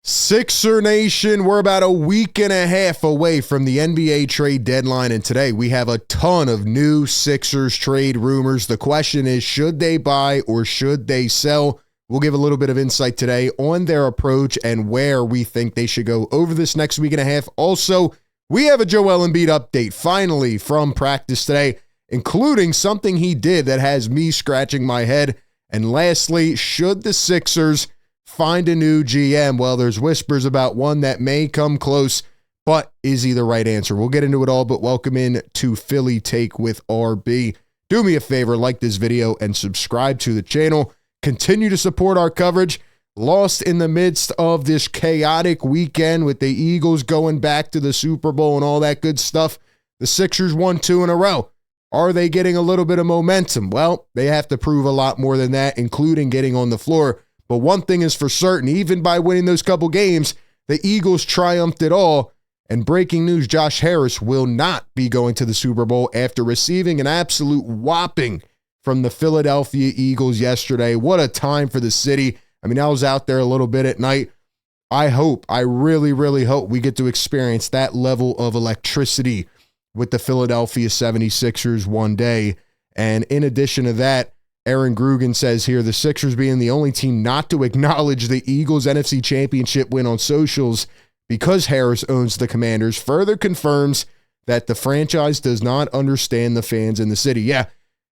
Sixer Nation, we're about a week and a half away from the NBA trade deadline, and today we have a ton of new Sixers trade rumors. The question is, should they buy or should they sell? We'll give a little bit of insight today on their approach and where we think they should go over this next week and a half. Also, we have a Joel Embiid update finally from practice today, including something he did that has me scratching my head. And lastly, should the Sixers find a new GM? Well, there's whispers about one that may come close, but is he the right answer? We'll get into it all, but welcome in to Philly Take with RB. Do me a favor, like this video and subscribe to the channel. Continue to support our coverage. Lost in the midst of this chaotic weekend with the Eagles going back to the Super Bowl and all that good stuff. The Sixers won 2 in a row. Are they getting a little bit of momentum? Well, they have to prove a lot more than that, including getting on the floor. But one thing is for certain, even by winning those couple games, the Eagles triumphed it all. And breaking news, Josh Harris will not be going to the Super Bowl after receiving an absolute whopping from the Philadelphia Eagles yesterday. What a time for the city. I mean, I was out there a little bit at night. I really, really hope we get to experience that level of electricity with the Philadelphia 76ers one day. And in addition to that, Aaron Grugan says here, the Sixers being the only team not to acknowledge the Eagles NFC Championship win on socials because Harris owns the Commanders further confirms that the franchise does not understand the fans in the city. Yeah,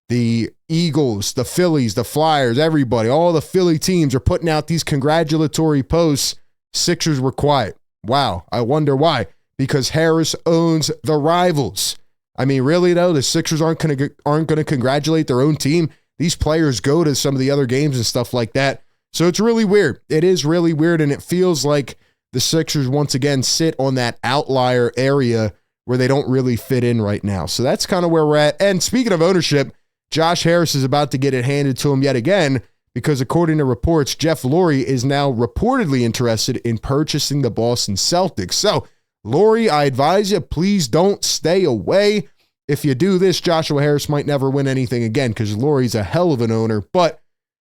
the Eagles, the Phillies, the Flyers, everybody, all the Philly teams are putting out these congratulatory posts. Sixers were quiet. Wow, I wonder why. Because Harris owns the rivals. I mean, really though, the Sixers aren't going to congratulate their own team. These players go to some of the other games and stuff like that. So it's really weird. It is really weird, and it feels like the Sixers once again sit on that outlier area where they don't really fit in right now. So that's kind of where we're at. And speaking of ownership, Josh Harris is about to get it handed to him yet again because according to reports, Jeff Lurie is now reportedly interested in purchasing the Boston Celtics. So, Lurie, I advise you, please don't stay away. If you do this, Joshua Harris might never win anything again because Lurie's a hell of an owner, but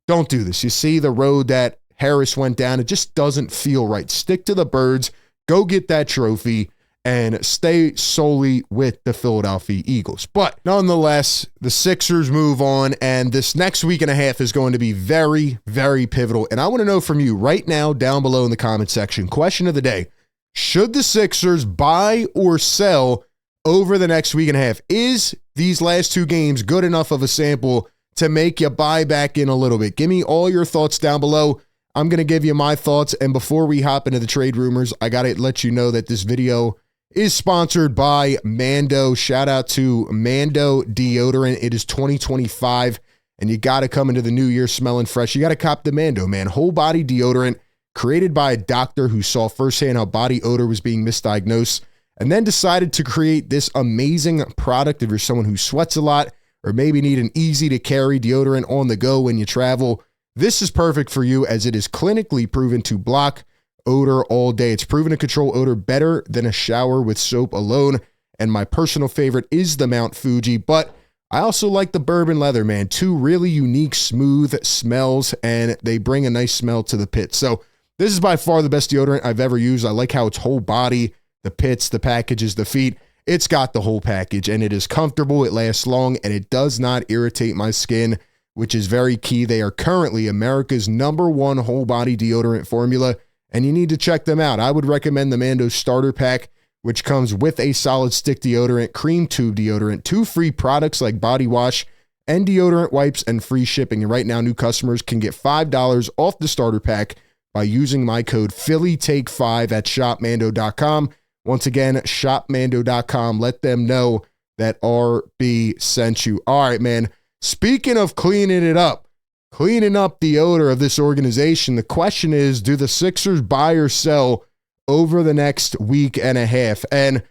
don't do this. You see the road that Harris went down, it just doesn't feel right. Stick to the birds, go get that trophy, and stay solely with the Philadelphia Eagles. But nonetheless, the Sixers move on, and this next week and a half is going to be very, very pivotal. And I want to know from you right now down below in the comment section, question of the day, should the Sixers buy or sell over the next week and a half? Is these last two games good enough of a sample to make you buy back in a little bit? Give me all your thoughts down below. I'm going to give you my thoughts. And before we hop into the trade rumors, I got to let you know that this video is sponsored by Mando. Shout out to Mando Deodorant. It is 2025, and you got to come into the new year smelling fresh. You got to cop the Mando, man. Whole body deodorant created by a doctor who saw firsthand how body odor was being misdiagnosed and then decided to create this amazing product if you're someone who sweats a lot or maybe need an easy-to-carry deodorant on the go when you travel. This is perfect for you as it is clinically proven to block odor all day. It's proven to control odor better than a shower with soap alone. And my personal favorite is the Mount Fuji, but I also like the bourbon leather, man. Two really unique, smooth smells, and they bring a nice smell to the pit. So this is by far the best deodorant I've ever used. I like how it's whole body, the pits, the packages, the feet. It's got the whole package, and it is comfortable, it lasts long, and it does not irritate my skin, which is very key. They are currently America's #1 whole body deodorant formula, and you need to check them out. I would recommend the Mando Starter Pack, which comes with a solid stick deodorant, cream tube deodorant, 2 free products like body wash and deodorant wipes, and free shipping. And right now, new customers can get $5 off the starter pack by using my code PhillyTake5 at shopmando.com. Once again, shopmando.com. Let them know that RB sent you. All right, man. Speaking of cleaning it up, cleaning up the odor of this organization, the question is, do the Sixers buy or sell over the next week and a half? And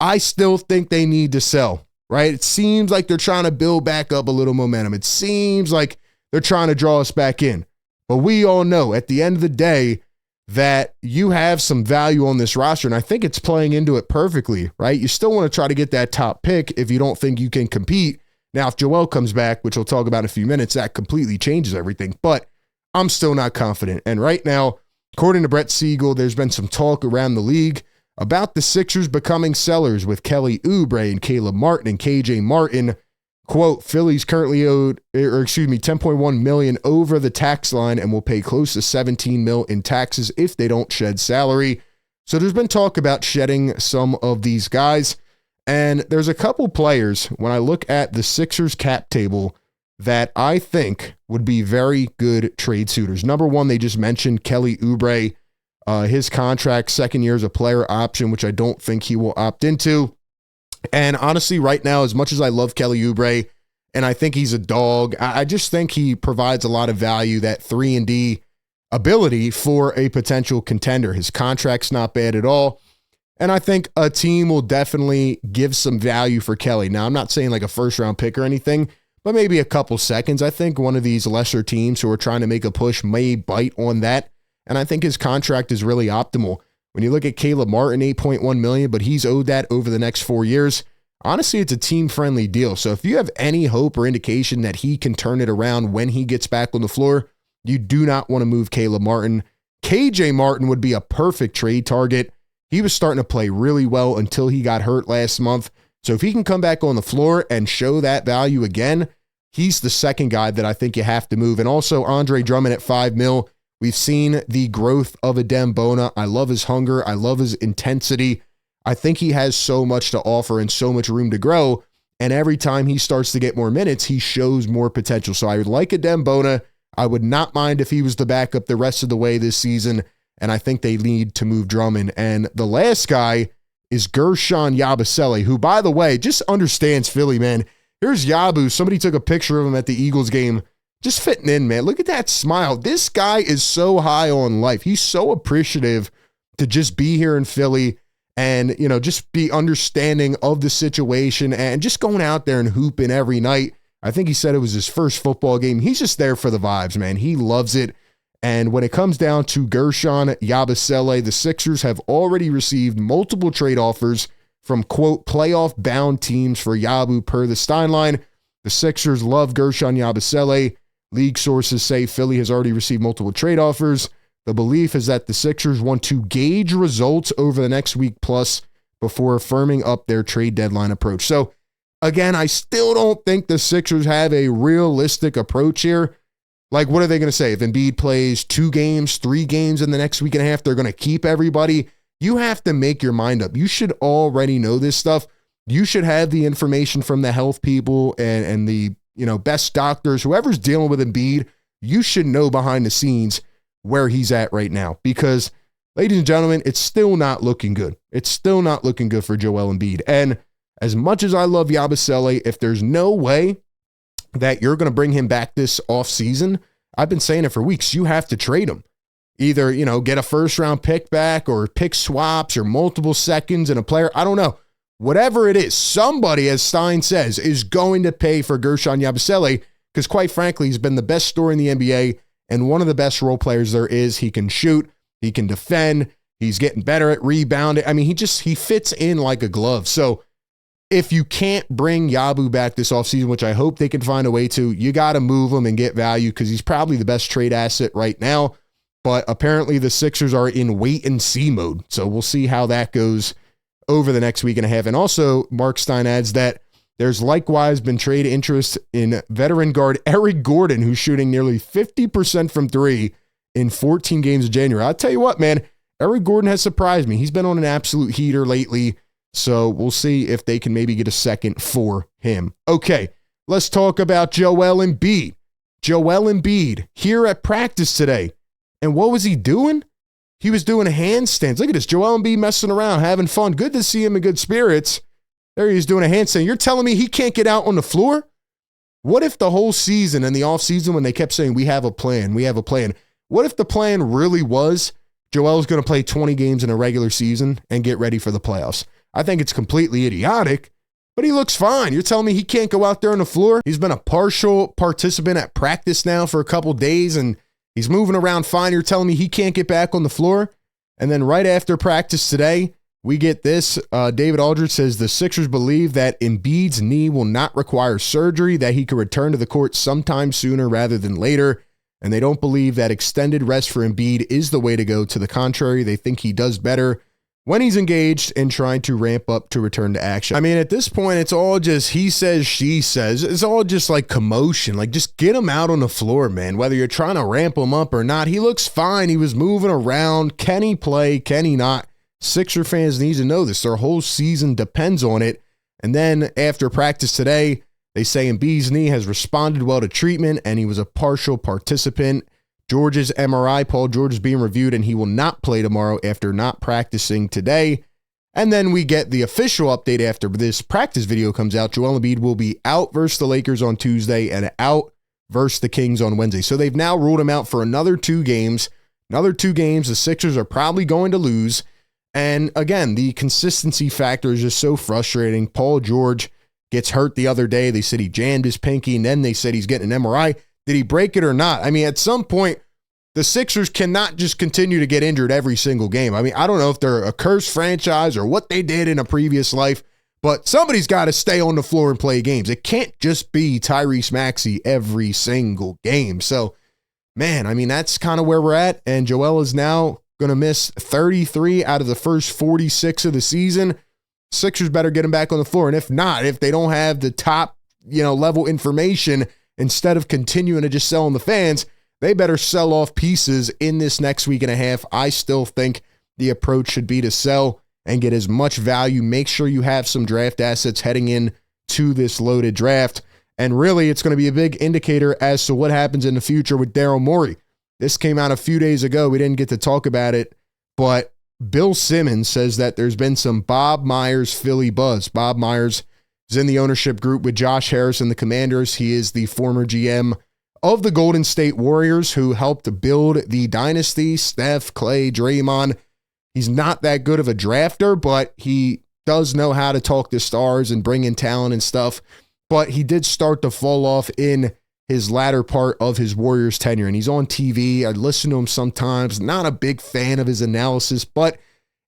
I still think they need to sell, right? It seems like they're trying to build back up a little momentum. It seems like they're trying to draw us back in. But we all know at the end of the day that you have some value on this roster, and I think it's playing into it perfectly, right? You still want to try to get that top pick if you don't think you can compete. Now, if Joel comes back, which we'll talk about in a few minutes, that completely changes everything. But I'm still not confident. And right now, According to Brett Siegel, there's been some talk around the league about the Sixers becoming sellers with Kelly Oubre and Caleb Martin and KJ Martin. Quote, Philly's currently owed, $10.1 million over the tax line and will pay close to $17 million in taxes if they don't shed salary. So there's been talk about shedding some of these guys. And there's a couple players, when I look at the Sixers cap table, that I think would be very good trade suitors. Number one, they just mentioned Kelly Oubre. His contract, second year is a player option, which I don't think he will opt into. And honestly, right now, as much as I love Kelly Oubre, and I think he's a dog, I just think he provides a lot of value, that 3-and-D ability for a potential contender. His contract's not bad at all. And I think a team will definitely give some value for Kelly. Now, I'm not saying like a first-round pick or anything, but maybe a couple seconds. I think one of these lesser teams who are trying to make a push may bite on that. And I think his contract is really optimal. When you look at Caleb Martin, $8.1 million, but he's owed that over the next 4 years. Honestly, it's a team-friendly deal. So if you have any hope or indication that he can turn it around when he gets back on the floor, you do not want to move Caleb Martin. KJ Martin would be a perfect trade target. He was starting to play really well until he got hurt last month. So if he can come back on the floor and show that value again, he's the second guy that I think you have to move. And also Andre Drummond at $5 million. We've seen the growth of Adem Bona. I love his hunger. I love his intensity. I think he has so much to offer and so much room to grow. And every time he starts to get more minutes, he shows more potential. So I would like Adem Bona. I would not mind if he was the backup the rest of the way this season. And I think they need to move Drummond. And the last guy is Guerschon Yabusele, who, by the way, just understands Philly, man. Here's Yabu. Somebody took a picture of him at the Eagles game. Just fitting in, man. Look at that smile. This guy is so high on life. He's so appreciative to just be here in Philly and, just be understanding of the situation and just going out there and hooping every night. I think he said it was his first football game. He's just there for the vibes, man. He loves it. And when it comes down to Guerschon Yabusele, the Sixers have already received multiple trade offers from, quote, playoff-bound teams for Yabu per the Steinline. The Sixers love Guerschon Yabusele. League sources say Philly has already received multiple trade offers. The belief is that the Sixers want to gauge results over the next week plus before firming up their trade deadline approach. So, again, I still don't think the Sixers have a realistic approach here. Like, what are they going to say? If Embiid plays 2 games, 3 games in the next week and a half, they're going to keep everybody? You have to make your mind up. You should already know this stuff. You should have the information from the health people and the best doctors, whoever's dealing with Embiid. You should know behind the scenes where he's at right now because, ladies and gentlemen, it's still not looking good. It's still not looking good for Joel Embiid. And as much as I love Yabusele, if there's no way that you're going to bring him back this offseason, I've been saying it for weeks, you have to trade him. Either, get a first-round pick back or pick swaps or multiple seconds and a player. I don't know. Whatever it is, somebody, as Stein says, is going to pay for Guerschon Yabusele because, quite frankly, he's been the best scorer in the NBA and one of the best role players there is. He can shoot. He can defend. He's getting better at rebounding. I mean, he fits in like a glove. So if you can't bring Yabu back this offseason, which I hope they can find a way to, you got to move him and get value because he's probably the best trade asset right now. But apparently the Sixers are in wait-and-see mode. So we'll see how that goes over the next week and a half. And also, Mark Stein adds that there's likewise been trade interest in veteran guard Eric Gordon, who's shooting nearly 50% from 3 in 14 games of January. I'll tell you what, man, Eric Gordon has surprised me. He's been on an absolute heater lately. So we'll see if they can maybe get a second for him. Okay, let's talk about Joel Embiid. Joel Embiid here at practice today. And what was he doing? He was doing handstands. Look at this. Joel Embiid messing around, having fun. Good to see him in good spirits. There he is doing a handstand. You're telling me he can't get out on the floor? What if the whole season and the offseason when they kept saying, we have a plan, what if the plan really was Joel's going to play 20 games in a regular season and get ready for the playoffs? I think it's completely idiotic, but he looks fine. You're telling me he can't go out there on the floor? He's been a partial participant at practice now for a couple days, and he's moving around fine. You're telling me he can't get back on the floor? And then right after practice today, we get this. David Aldridge says the Sixers believe that Embiid's knee will not require surgery, that he could return to the court sometime sooner rather than later. and they don't believe that extended rest for Embiid is the way to go. To the contrary, they think he does better when he's engaged and trying to ramp up to return to action. I mean, at this point, it's all just he says, she says. It's all just like commotion. Like, just get him out on the floor, man. Whether you're trying to ramp him up or not, he looks fine. He was moving around. Can he play? Can he not? Sixer fans need to know this. Their whole season depends on it. And then after practice today, they say Embiid's knee has responded well to treatment and he was a partial participant. George's MRI, Paul George, is being reviewed and he will not play tomorrow after not practicing today. And then we get the official update after this practice video comes out. Joel Embiid will be out versus the Lakers on Tuesday and out versus the Kings on Wednesday. So they've now ruled him out for another 2 games. Another 2 games the Sixers are probably going to lose. And again, the consistency factor is just so frustrating. Paul George gets hurt the other day. They said he jammed his pinky, and then they said he's getting an MRI. Did he break it or not? I mean, at some point, the Sixers cannot just continue to get injured every single game. I mean, I don't know if they're a cursed franchise or what they did in a previous life, but somebody's got to stay on the floor and play games. It can't just be Tyrese Maxey every single game. So, man, I mean, that's kind of where we're at, and Joel is now going to miss 33 out of the first 46 of the season. Sixers better get him back on the floor. And if not, if they don't have the top, level information, instead of continuing to just sell on the fans, they better sell off pieces in this next week and a half. I still think the approach should be to sell and get as much value. Make sure you have some draft assets heading in to this loaded draft. And really, it's going to be a big indicator as to what happens in the future with Daryl Morey. This came out a few days ago. We didn't get to talk about it, but Bill Simmons says that there's been some Bob Myers Philly buzz. Bob Myers is in the ownership group with Josh Harris and the Commanders. He is the former GM of the Golden State Warriors who helped build the dynasty. Steph, Clay, Draymond. He's not that good of a drafter, but he does know how to talk to stars and bring in talent and stuff. But he did start to fall off in his latter part of his Warriors tenure, and he's on TV. I listen to him sometimes. Not a big fan of his analysis, but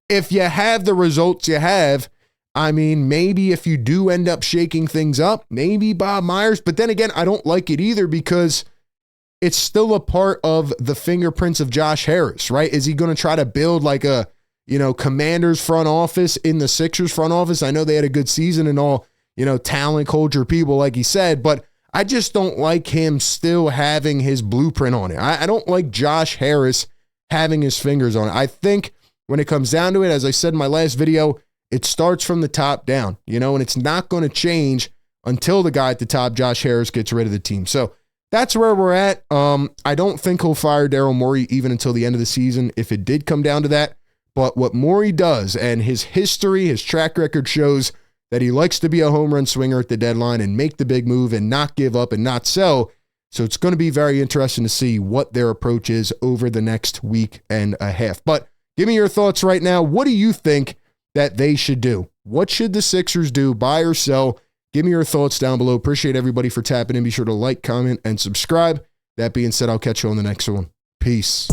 if you have the results you have, I mean, maybe if you do end up shaking things up, maybe Bob Myers. But then again, I don't like it either because it's still a part of the fingerprints of Josh Harris, right? Is he going to try to build like a, Commanders front office in the Sixers front office? I know they had a good season and all, talent, culture, people, like he said, but I just don't like him still having his blueprint on it. I don't like Josh Harris having his fingers on it. I think when it comes down to it, as I said in my last video, it starts from the top down, and it's not going to change until the guy at the top, Josh Harris, gets rid of the team. So that's where we're at. I don't think he'll fire Daryl Morey even until the end of the season if it did come down to that. But what Morey does, and his history, his track record shows that he likes to be a home run swinger at the deadline and make the big move and not give up and not sell. So it's going to be very interesting to see what their approach is over the next week and a half. But give me your thoughts right now. What do you think that they should do? What should the Sixers do, buy or sell? Give me your thoughts down below. Appreciate everybody for tapping in. Be sure to like, comment, and subscribe. That being said, I'll catch you on the next one. Peace.